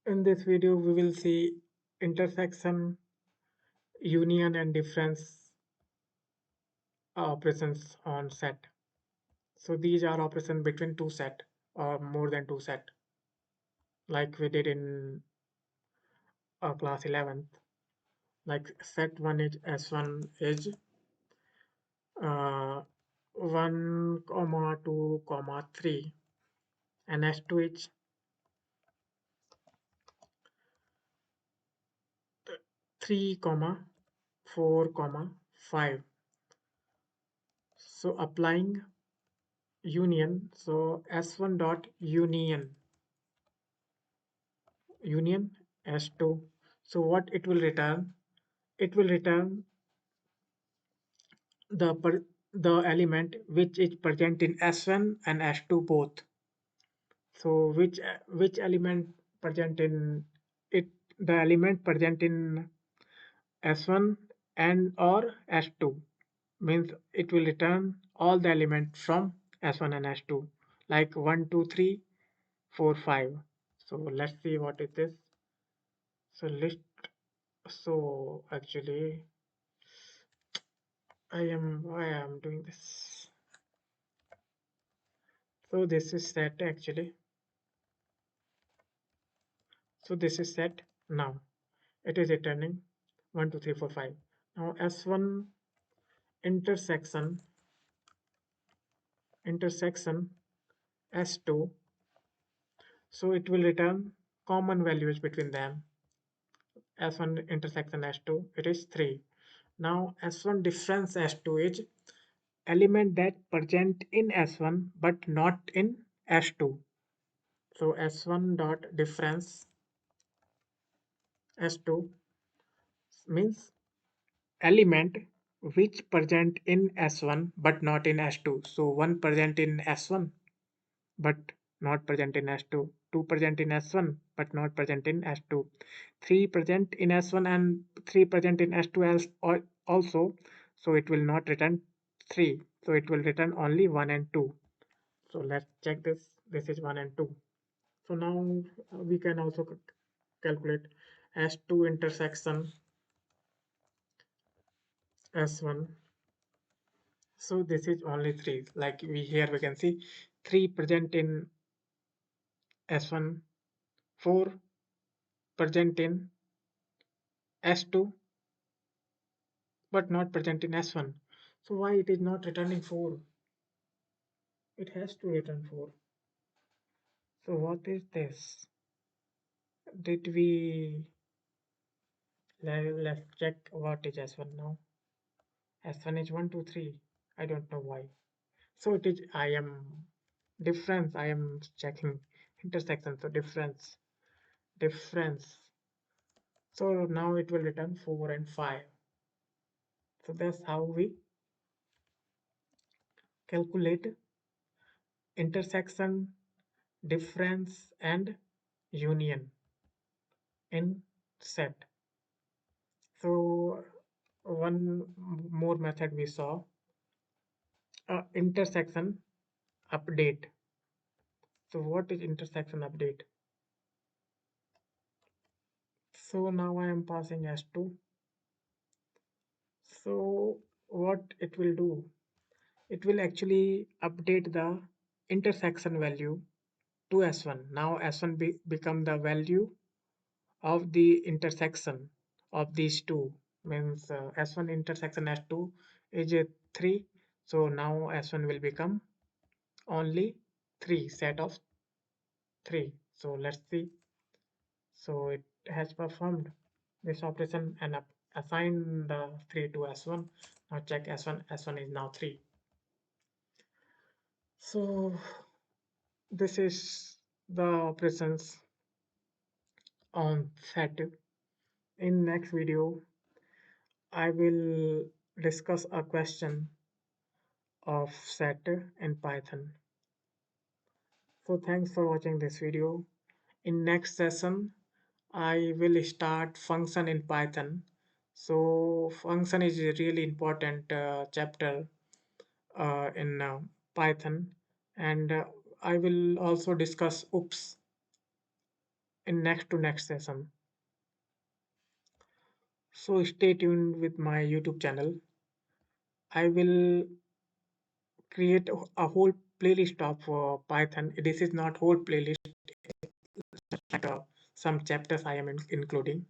In this video, we will see intersection, union, and difference operations on set. So these are operations between two set or more than two set, like we did in class 11th. Like set 1 is S1 is 1 comma 2 comma 3 and S2 is 3 comma 4 comma 5. So applying union, so S1 dot union S2. So what it will return? It will return the the element which is present in S1 and S2 both. So which element present in it? The element present in S1 and or S2 means it will return all the elements from S1 and S2 like 1, 2, 3, 4, 5. So let's see what it is. So list. So actually why I am doing this. So this is set actually. So this is set now. It is returning 1, 2, 3, 4, 5. Now S1 intersection S2. So it will return common values between them. S1 intersection S2, it is 3. Now S1 difference S2 is element that present in S1 but not in S2. So S1 dot difference S2 means element which present in S1 but not in S2. So one present in S1 but not present in S2. Two present in S1 but not present in S2. Three present in S1 and three present in S2 also. So it will not return 3. So it will return only 1 and 2. So let's check this. This is 1 and 2. So now we can also calculate S2 intersection S1. So this is only 3. Like we can see 3 present in S1, 4 present in S2, but not present in S1. So why it is not returning 4? It has to return 4. So what is this? Did we let's check what is S1 now. S1 is 1, 2, 3. I don't know why. So it is I am difference. I am checking intersection. So difference. So now it will return 4 and 5. So that's how we calculate intersection, difference, and union in set. So one more method we saw, intersection update. So what is intersection update? So now I am passing S2. So what it will do? It will actually update the intersection value to S1. Now S1 become the value of the intersection of these two. Means S1 intersection S2 is a 3. So now S1 will become only 3 set of 3. So let's see. So it has performed this operation and assign the 3 to S1. Now check S1. S1 is now 3. So this is the operations on set. In next video, I will discuss a question of set in Python. So thanks for watching this video. In next session, I will start function in Python. So function is a really important chapter in Python, and I will also discuss oops in next to next session. So stay tuned with my YouTube channel. I will create a whole playlist of Python. This is not whole playlist, like some chapters I am including.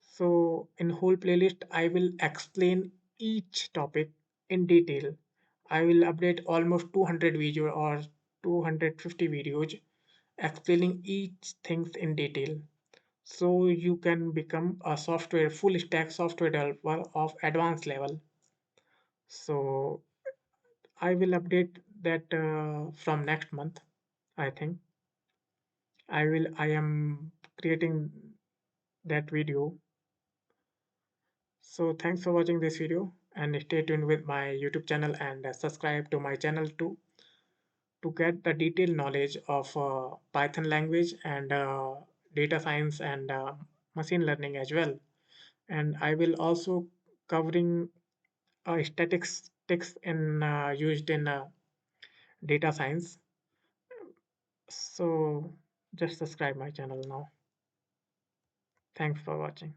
So in whole playlist, I will explain each topic in detail. I will update almost 200 video or 250 videos explaining each things in detail. So you can become a software full stack software developer of advanced level. So I will update that from next month. I think I am creating that video. So thanks for watching this video and stay tuned with my YouTube channel and subscribe to my channel too to get the detailed knowledge of Python language and data science and machine learning as well. And I will also covering statistics in used in data science. So just subscribe my channel now. Thanks for watching.